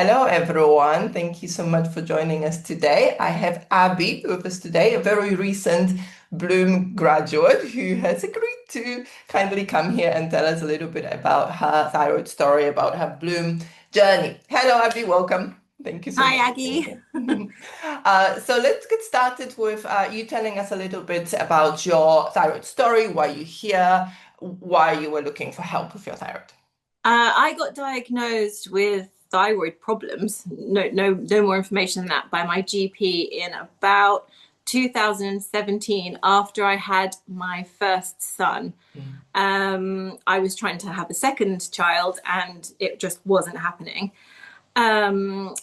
Hello, everyone. Thank you so much for joining us today. I have Abby with us today, a very recent Bloom graduate who has agreed to kindly come here and tell us a little bit about her thyroid story, about her Bloom journey. Hello, Abby. Welcome. Thank you so Hi, much for being Aggie. here. So let's get started with you telling us a little bit about your thyroid story, why you're here, why you were looking for help with your thyroid. I got diagnosed with thyroid problems. No more information than that by my GP in about 2017 after I had my first son. Mm. I was trying to have a second child and it just wasn't happening. Um,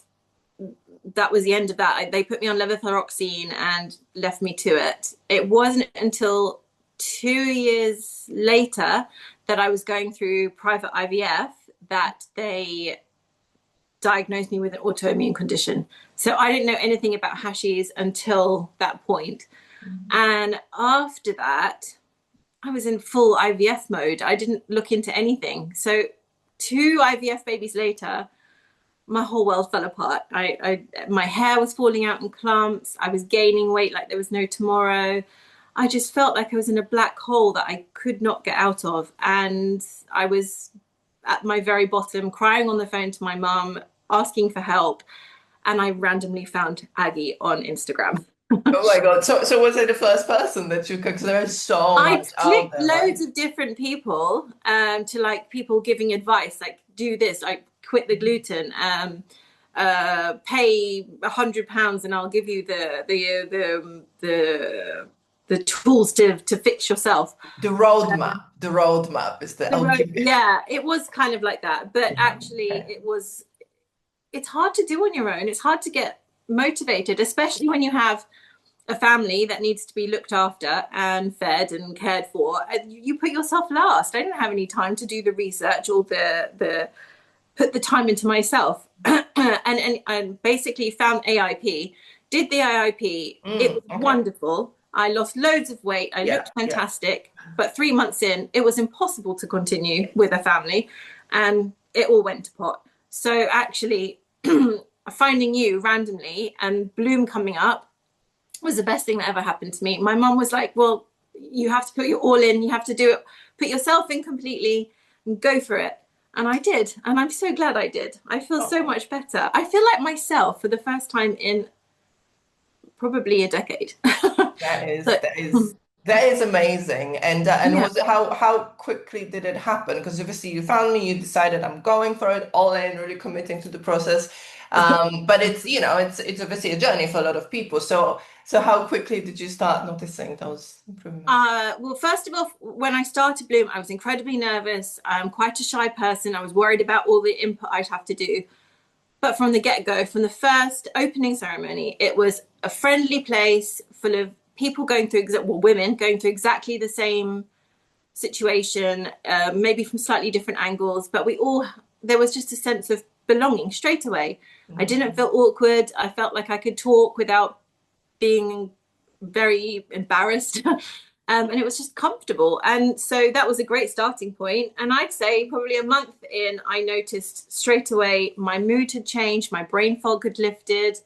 that was the end of that. They put me on levothyroxine and left me to it. It wasn't until 2 years later that I was going through private IVF that they diagnosed me with an autoimmune condition. So I didn't know anything about Hashis until that point. And after that, I was in full IVF mode. I didn't look into anything. So 2 IVF babies later, my whole world fell apart. My hair was falling out in clumps. I was gaining weight like there was no tomorrow. I just felt like I was in a black hole that I could not get out of. And I was at my very bottom, crying on the phone to my mum, asking for help. And I randomly found Aggie on Instagram. Oh my God. So was it the first person that you could, because there is so I'd much out clicked there, right? loads of different people to like people giving advice, like do this, like quit the gluten, pay £100 and I'll give you the tools to fix yourself. The roadmap is the, The I'll road, give you. yeah, it was kind of like that, but Yeah. actually Okay. it's hard to do on your own. It's hard to get motivated, especially when you have a family that needs to be looked after and fed and cared for. You put yourself last. I didn't have any time to do the research or the put the time into myself. And basically found AIP, did the AIP. It was Okay. wonderful. I lost loads of weight. I Yeah. looked Yeah. fantastic. But 3 months in, it was impossible to continue with a family and it all went to pot. So actually, finding you randomly and Bloom coming up was the best thing that ever happened to me. My mom was like, well, you have to put your all in, you have to do it, put yourself in completely and go for it. And I did. And I'm so glad I did. I feel so Oh, much better. I feel like myself for the first time in probably a decade. that is So, that is that is amazing. And yeah. was it how quickly did it happen? Because obviously you found me, you decided I'm going for it, all in, really committing to the process. But it's obviously a journey for a lot of people. So how quickly did you start noticing those improvements? Well, first of all, when I started Bloom, I was incredibly nervous. I'm quite a shy person. I was worried about all the input I'd have to do. But from the get-go, from the first opening ceremony, it was a friendly place full of people going through, well, women going through exactly the same situation, maybe from slightly different angles, but there was just a sense of belonging straight away. I didn't Mhm. feel awkward. I felt like I could talk without being very embarrassed. And it was just comfortable. And so that was a great starting point. And I'd say probably a month in, I noticed straight away my mood had changed, my brain fog had lifted.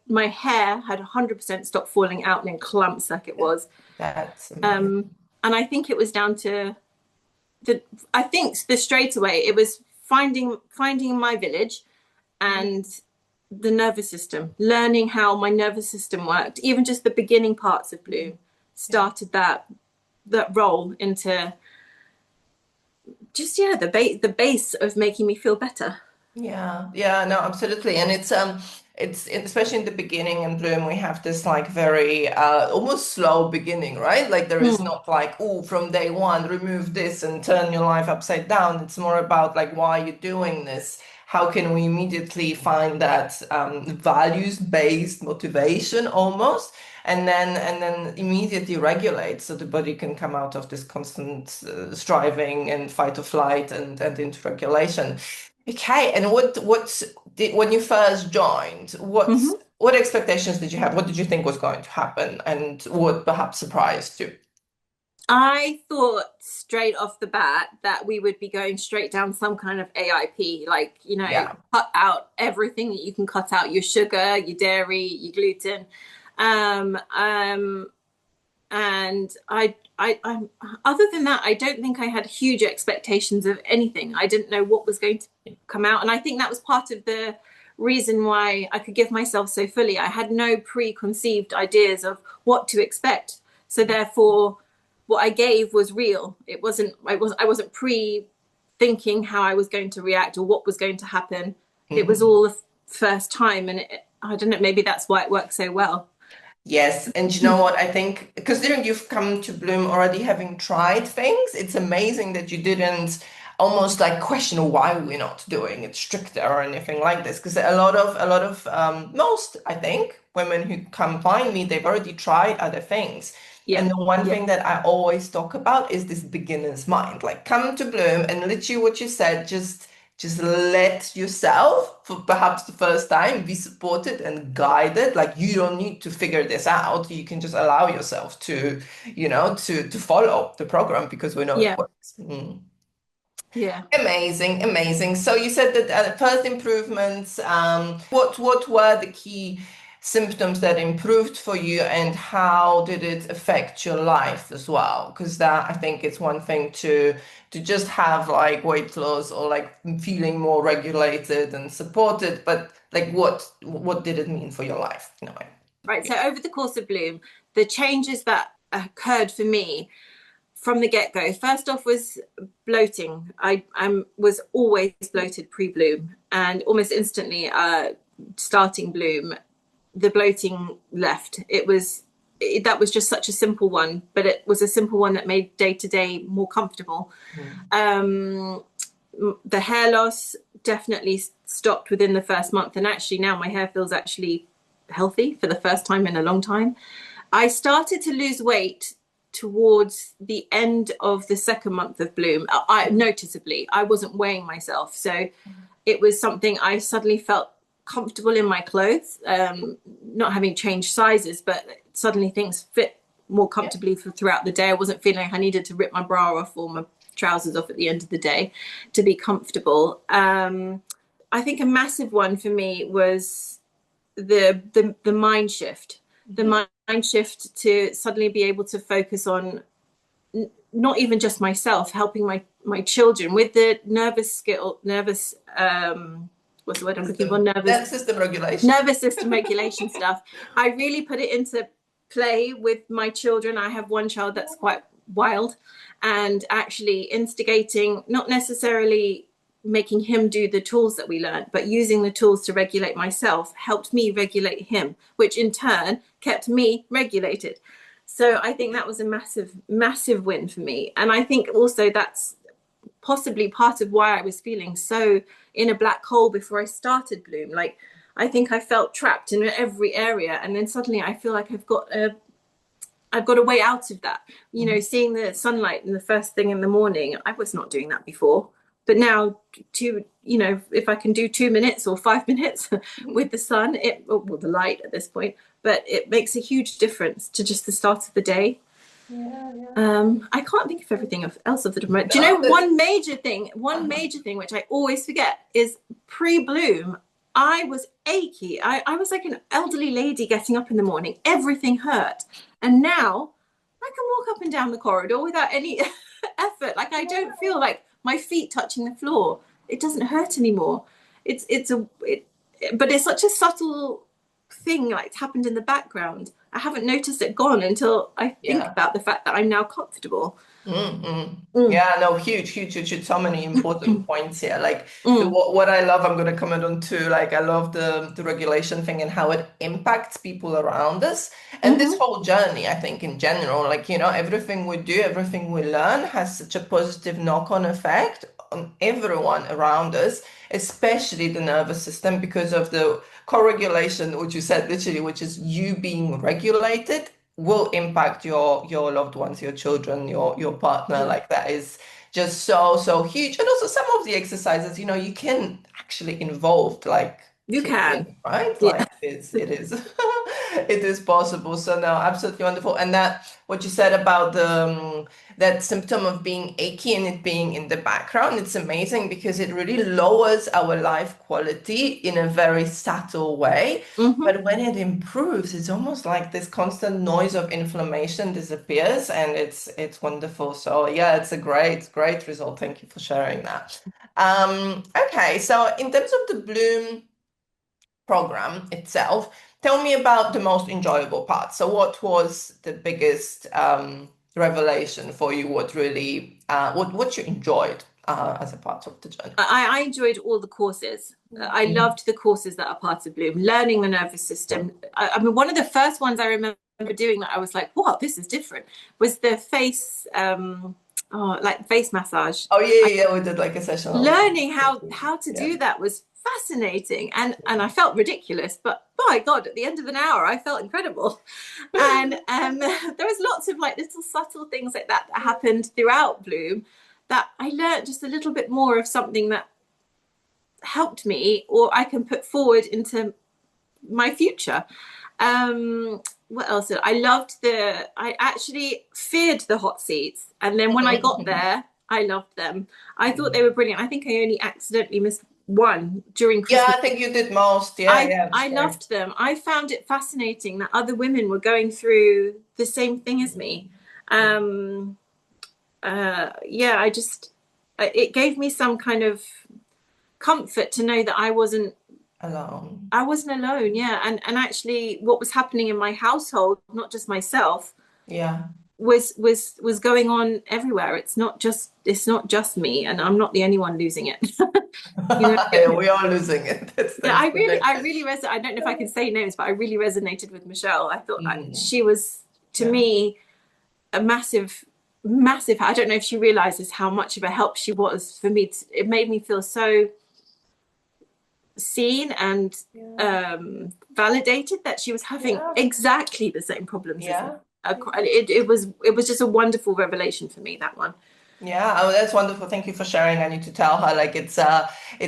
My hair had 100% stopped falling out in clumps like it was. That's amazing. Um, and I think it was down to the, I think the straight away, it was finding my village and the nervous system, learning how my nervous system worked. Even just the beginning parts of Bloom Yeah. started that role into just the base of making me feel better. Yeah, yeah, no, absolutely. And especially in the beginning in Bloom, we have this like very almost slow beginning, right? Like there is Hmm. not like, oh, from day one, remove this and turn your life upside down. It's more about like, why are you doing this? How can we immediately find that values-based motivation almost? And then immediately regulate so the body can come out of this constant striving and fight or flight and into regulation. Okay, and what did when you first joined, Hmm. what expectations did you have? What did you think was going to happen, and what perhaps surprised you? I thought straight off the bat that we would be going straight down some kind of AIP, like, Yeah. cut out everything that you can cut out, your sugar, your dairy, your gluten. Um, um, and I'm other than that, I don't think I had huge expectations of anything. I didn't know what was going to come out, and I think that was part of the reason why I could give myself so fully. I had no preconceived ideas of what to expect, so therefore, what I gave was real. I wasn't pre-thinking how I was going to react or what was going to happen. It was Mhm. all the first time, and I don't know. Maybe that's why it worked so well. Yes, and you know what? I think considering you've come to Bloom already having tried things, it's amazing that you didn't almost like question why we're not doing it stricter or anything like this. Because a lot of most, I think, women who come find me, they've already tried other things. Yeah, And the one thing that I always talk about is this beginner's mind. Like come to Bloom and literally what you said, just let yourself, for perhaps the first time, be supported and guided. Like you don't need to figure this out. You can just allow yourself to, to follow the program because we know it yeah, works. Mm. yeah. Amazing, amazing. So you said that first improvements, what were the key symptoms that improved for you and how did it affect your life as well? Because that I think it's one thing to just have like weight loss or like feeling more regulated and supported, but like what did it mean for your life? No, Right. So over the course of Bloom, the changes that occurred for me from the get-go, first off was bloating. I was always bloated pre-Bloom, and almost instantly, starting Bloom, the bloating left. That was just such a simple one, but it was a simple one that made day to day more comfortable. mm, Um, the hair loss definitely stopped within the first month, and actually now my hair feels actually healthy for the first time in a long time. I started to lose weight towards the end of the second month of Bloom. I noticeably, I wasn't weighing myself, so it was something I suddenly felt comfortable in my clothes, not having changed sizes, but suddenly things fit more yeah. comfortably for throughout the day. I wasn't feeling like I needed to rip my bra off or my trousers off at the end of the day to be comfortable. I think a massive one for me was the mind shift, the Mhm. mind shift to suddenly be able to focus on not even just myself, helping my children with the nervous what's the word I'm looking for? That system regulation. Nervous system regulation stuff. I really put it into play with my children. I have one child that's quite wild, and actually instigating, not necessarily making him do the tools that we learned, but using the tools to regulate myself helped me regulate him, which in turn kept me regulated. So I think that was a massive, massive win for me. And I think also that's possibly part of why I was feeling so in a black hole before I started Bloom. Like, I think I felt trapped in every area, and then suddenly I feel like I've got a way out of that. Seeing the sunlight in the first thing in the morning, I was not doing that before. But now, if I can do 2 minutes or 5 minutes with the sun, well, the light at this point, but it makes a huge difference to just the start of the day. Yeah, yeah. I can't think of everything else of the remote. Do you No, know that's one major thing which I always forget is pre-Bloom, I was achy. I was like an elderly lady getting up in the morning. Everything hurt. And now I can walk up and down the corridor without any effort. Like I don't feel like my feet touching the floor. It doesn't hurt anymore. But it's such a subtle thing like it's happened in the background. I haven't noticed it gone until I think yeah. about the fact that I'm now comfortable. Mm-mm. Mm, Yeah, no, huge, huge, huge, huge. So many important points here. Like the mm, what I love, I'm going to comment on too. Like I love the regulation thing and how it impacts people around us, and this mm-hmm. whole journey. I think in general, like everything we do, everything we learn has such a positive knock-on effect on everyone around us, especially the nervous system, because of the co-regulation, which you said literally, which is you being regulated will impact your loved ones, your children, your partner. Yeah. Like that is just so huge. And also some of the exercises, you can actually involve like You can. right? Yeah. Like it is it is possible. So no, absolutely wonderful. And that what you said about the that symptom of being achy and it being in the background, it's amazing because it really lowers our life quality in a very subtle way. Hmm. But when it improves, it's almost like this constant noise of inflammation disappears, and it's wonderful. So yeah, it's a great result. Thank you for sharing that. Okay, so in terms of the Bloom program itself, tell me about the most enjoyable part. So, what was the biggest revelation for you? What really, what you enjoyed as a part of the journey? I enjoyed all the courses. I loved the courses that are part of Bloom, learning the nervous system. I mean, one of the first ones I remember doing that I was like, wow, this is different, was the face, like face massage. Oh yeah, we did like a session on. Learning how to Yeah. do that was fascinating, and I felt ridiculous, but by God, at the end of an hour I felt incredible. And there was lots of like little subtle things like that that happened throughout Bloom that I learned just a little bit more of something that helped me or I can put forward into my future. What else? I actually feared the hot seats. And then when I got there, I loved them. I thought they were brilliant. I think I only accidentally missed one during Yeah, Christmas. I think you did most. Yeah, I, yeah, it was I great. loved them. I found it fascinating that other women were going through the same thing as me. Um, yeah, it gave me some kind of comfort to know that Alone. I wasn't alone, yeah. And actually what was happening in my household, not just myself, Yeah. was going on everywhere. It's not just me, and I'm not the only one losing it. You know, Yeah, we are losing it. yeah, That's the thing. I really I don't know if I can say names, but I really resonated with Michelle. I thought Mm, she was to yeah. me a massive. I don't know if she realizes how much of a help she was for me. It made me feel so seen and Yeah. validated that she was having Yeah. exactly the same problems as me. Yeah. It was just a wonderful revelation for me, that one. Yeah, oh, that's wonderful. Thank you for sharing. I need to tell her like it's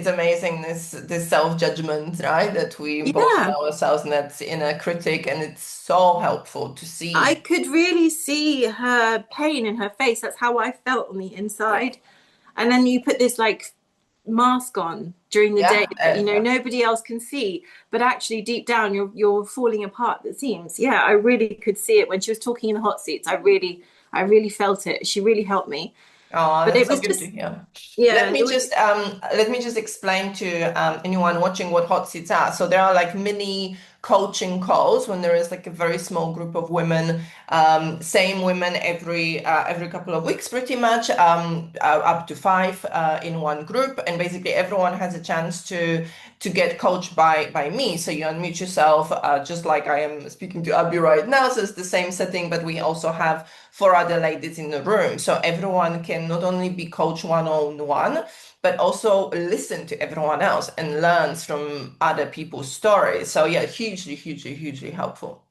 amazing this self-judgment, right? That we impose on Yeah, ourselves and that's inner critic, and it's so helpful to I see. could really see her pain in her face. That's how I felt on the Yeah, inside. And then you put this like mask on during the day yeah, that you know yeah. nobody else can see, but actually deep down you're falling apart. It seems. Yeah, I really could see it when she was talking in the hot seats. I really felt it. She really helped me. Oh, But it that's so was good to just hear. yeah, it was Let me just explain to anyone watching what hot seats are. So there are like mini coaching calls when there is like a very small group of women, same women every couple of weeks, pretty much, up to five in one group, and basically everyone has a chance to get coached by me. So you unmute yourself, just like I am speaking to Abby right now. So it's the same setting, but we also have four other ladies in the room. So everyone can not only be coached one-on-one, but also listen to everyone else and learns from other people's stories. So yeah, hugely helpful.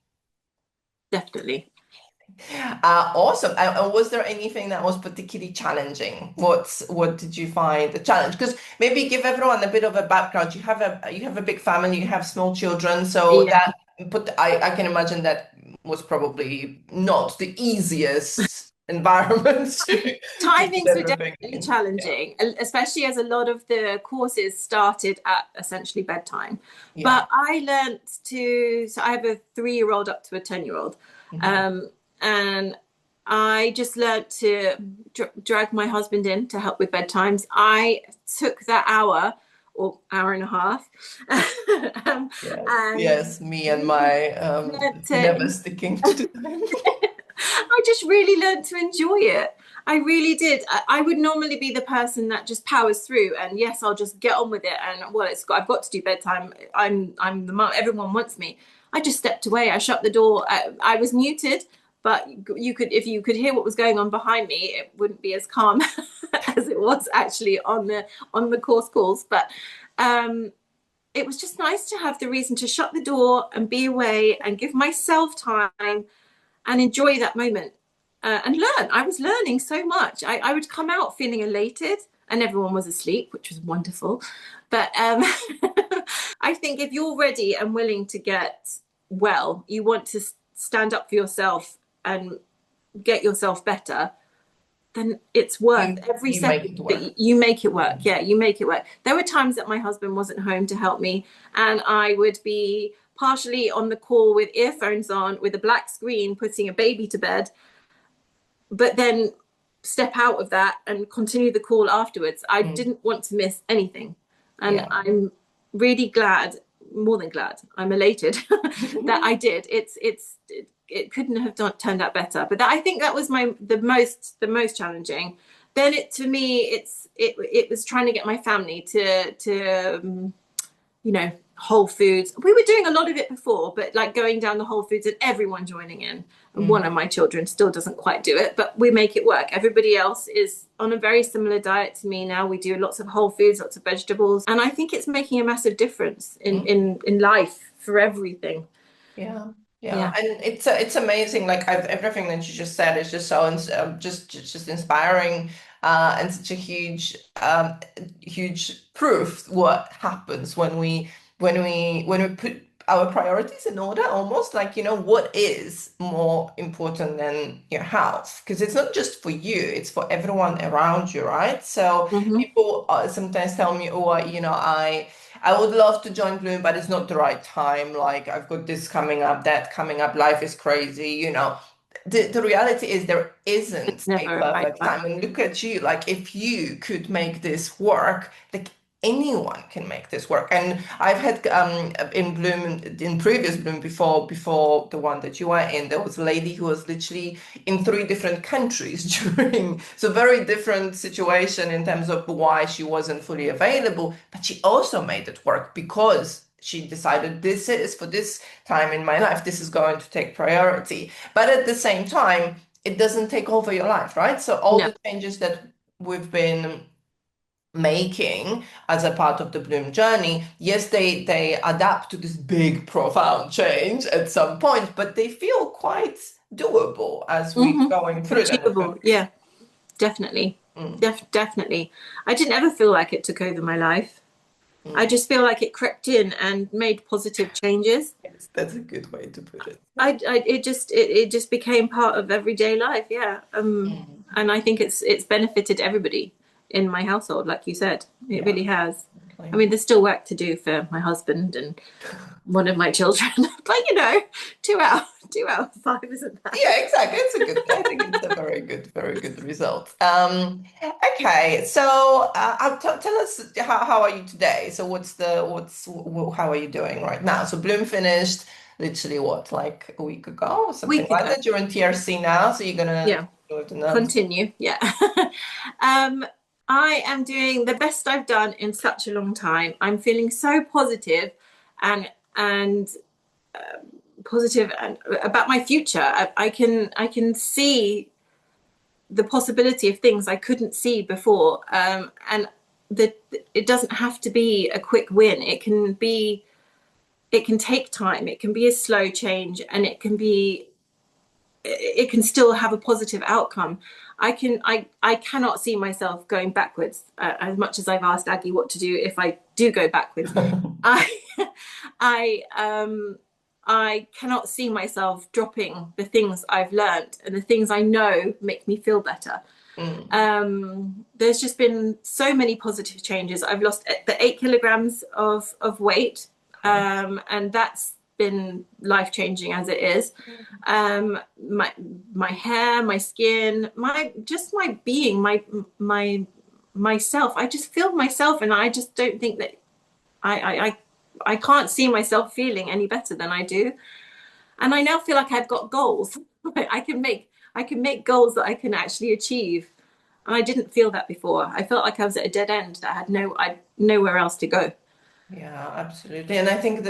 definitely. Awesome. And was there anything that was particularly challenging? What did you find a challenge? Because maybe give everyone a bit of a background. You have a big family, you have small children, so Yeah. that I can imagine that was probably not the easiest environment to get Timings were everything definitely in. Yeah. challenging, especially as a lot of the courses started at essentially bedtime. Yeah. But I learned so I have a 3-year-old up to a 10-year-old. Mhm. Um, and I just learned to drag my husband in to help with bedtimes. I took that hour or hour and a half Yes. and Yes, me and really my learned never to sticking to the time. I just really learned to enjoy it. I really did. I would normally be the person that just powers through, and yes, I'll just get on with it. And well, I've got to do bedtime. I'm the mum. Everyone wants me. I just stepped away. I shut the door. I was muted, but you could if you could hear what was going on behind me, it wouldn't be as calm as it was actually on the course calls. But um, it was just nice to have the reason to shut the door and be away and give myself time and enjoy that moment and learn. I was learning so much. I would come out feeling elated, and everyone was asleep, which was wonderful. But I think if you're ready and willing to get well, you want to stand up for yourself and get yourself better, then it's worth every You make second it work. that you make it work. Yeah, you make it work. There were times that my husband wasn't home to help me, and I would be partially on the call with earphones on, with a black screen, putting a baby to bed, but then step out of that and continue the call afterwards. I Mm. didn't want to miss anything. And Yeah. I'm really glad, more than glad, I'm elated that I did. It couldn't have turned out better. But I think that was the most challenging. Then to me, it was trying to get my family to Whole Foods. We were doing a lot of it before, but like going down the Whole Foods and everyone joining in. And one Mm. of my children still doesn't quite do it, but we make it work. Everybody else is on a very similar diet to me now. We do lots of whole foods, lots of vegetables, and I think it's making a massive difference in Mm. in life for everything. Yeah, yeah, Yeah. and it's amazing. Like everything that you just said is just so just inspiring, and such a huge proof what happens when we put our priorities in order, almost like what is more important than your health, because it's not just for you, it's for everyone around you, right? So Hmm. people sometimes tell me, oh, I would love to join Bloom, but it's not the right time. Like I've got this coming up, that coming up, life is crazy. The reality is there It's isn't a never a right perfect time. time. And look at you, like if you could make this work, like anyone can make this work. And I've had in Bloom, in previous Bloom before the one that you are in, there was a lady who was literally in 3 different countries during, so very different situation in terms of why she wasn't fully available, but she also made it work because she decided this is for this time in my life, this is going to take priority. But at the same time, it doesn't take over your life, right? So all No. the changes that we've been making as a part of the Bloom journey, yes, they adapt to this big, profound change at some point, but they feel quite doable as we're Hmm. going through them. Achievable. Yeah, definitely. Mm, Definitely. I didn't ever feel like it took over my life. I mm. just feel like it crept in and made positive changes. Yes, that's a good way to put it. It just became part of everyday life. Yeah. Mm, And I think it's benefited everybody in my household, like you said. It yeah, really has. I exactly. mean, there's still work to do for my husband and one of my children, but 2 out of 5 isn't bad. Yeah, exactly. It's a good, I think it's a very good result. Okay, so tell us how are you today? So how are you doing right now? So Bloom finished literally what, like a week ago or something Week like ago. that. You're in TRC now, so you're gonna Yeah. go with the nerves. Continue. Yeah. um, I am doing the best I've done in such a long time. I'm feeling so positive and positive and about my future. I can see the possibility of things I couldn't see before, and that it doesn't have to be a quick win. It can take time. It can be a slow change, and it can still have a positive outcome. I cannot see myself going backwards, as much as I've asked Aggie what to do if I do go backwards. I I I cannot see myself dropping the things I've learned and the things I know make me feel better. Mm, There's just been so many positive changes. I've lost the 8 kilograms of weight, great. and that's been life changing as it is. My hair, my skin, my being, my myself. I just feel myself, and I just don't think that I I I, I can't see myself feeling any better than I do. And I now feel like I've got goals. I can make goals that I can actually achieve. And I didn't feel that before. I felt like I was at a dead end that I had nowhere else to go. Yeah, absolutely. And I think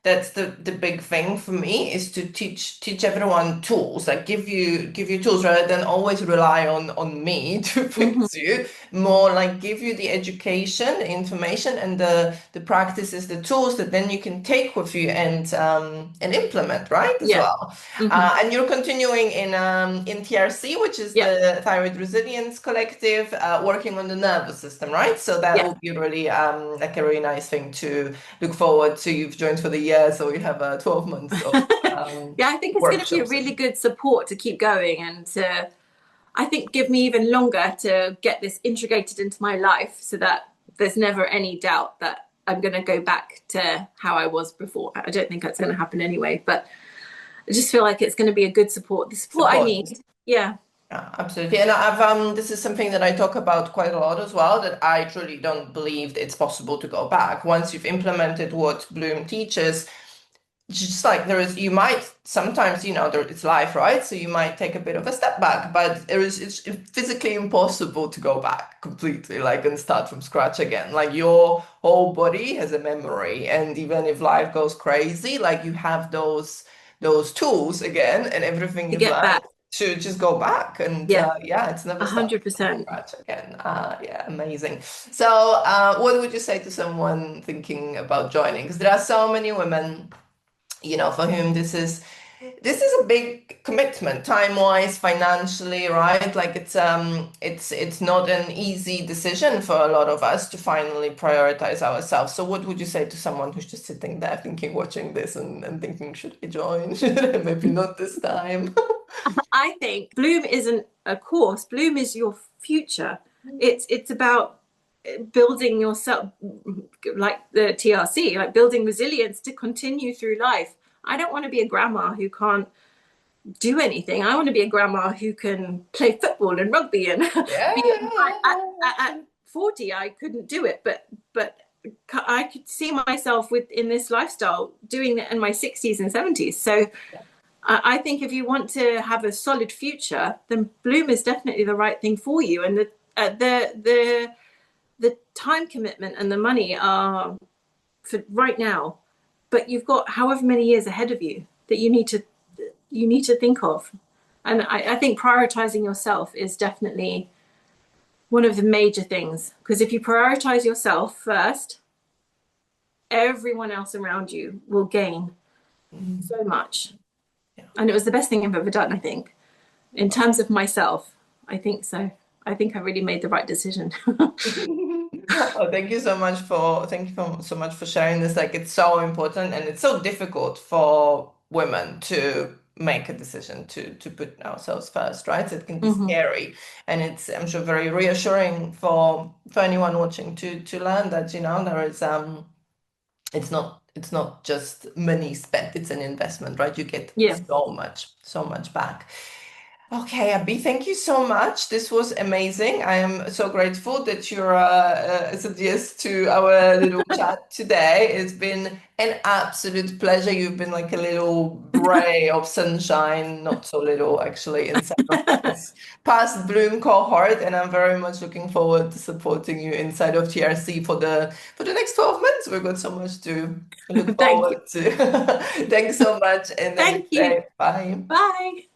that's the big thing for me, is to teach everyone tools, like give you tools rather than always rely on me to Mhm. fix you. More like give you the education, the information, and the practices, the tools that then you can take with you and implement, right, as Yeah. well. Hmm. And you're continuing in TRC, which is Yeah. the Thyroid Resilience Collective, working on the nervous system, right? So that Yeah. will be really like a really nice thing to look forward to. You've joined for the year, so we have 12 months of Yeah, I think it's going to be a workshops. really good support to keep going and to, I think, give me even longer to get this integrated into my life so that there's never any doubt that I'm going to go back to how I was before. I don't think that's going to happen anyway, but I just feel like it's going to be a good support, the support I Support. need. Yeah. Yeah, absolutely. And I've this is something that I talk about quite a lot as well, that I truly don't believe it's possible to go back. Once you've implemented what Bloom teaches, just like there is, you might sometimes, it's life, right? So you might take a bit of a step back, but it's physically impossible to go back completely, like, and start from scratch again. Like your whole body has a memory, and even if life goes crazy, like you have those tools again, and everything To you've get learned back. to just go back, and Yeah. yeah, it's never starting from 100%. scratch again. Yeah, amazing. So, what would you say to someone thinking about joining? Because there are so many women, for whom this is a big commitment, time-wise, financially, right? Like it's not an easy decision for a lot of us to finally prioritize ourselves. So what would you say to someone who's just sitting there thinking, watching this and thinking, should I join? Should I? Maybe not this time. I think Bloom isn't a course. Bloom is your future. It's about building yourself, like the TRC, like building resilience to continue through life. I don't want to be a grandma who can't do anything. I want to be a grandma who can play football and rugby and Yeah, be yeah, yeah, yeah, at 40 I couldn't do it, but I could see myself in this lifestyle doing it in my 60s and 70s. So I think if you want to have a solid future, then Bloom is definitely the right thing for you. And the time commitment and the money are for right now, but you've got however many years ahead of you that you need to think of. And I think prioritizing yourself is definitely one of the major things, because if you prioritize yourself first, everyone else around you will gain Mhm. so much. Yeah. And it was the best thing I've ever done, I think. In terms of myself, I think so. I think I really made the right decision. Oh, thank you so much for sharing this. Like, it's so important, and it's so difficult for women to make a decision to put ourselves first, right? It can be Hmm. scary, and it's, I'm sure, very reassuring for anyone watching to learn that, there is it's not just money spent, it's an investment, right? You get Yeah. so much back. Okay, Abby, thank you so much. This was amazing. I am so grateful that you said yes to our little chat today. It's been an absolute pleasure. You've been like a little ray of sunshine, not so little actually, inside of this past Bloom cohort, and I'm very much looking forward to supporting you inside of TRC for the next 12 months. We've got so much to look Thank you. forward to. Thanks so much, and then Thank you. say bye. Bye.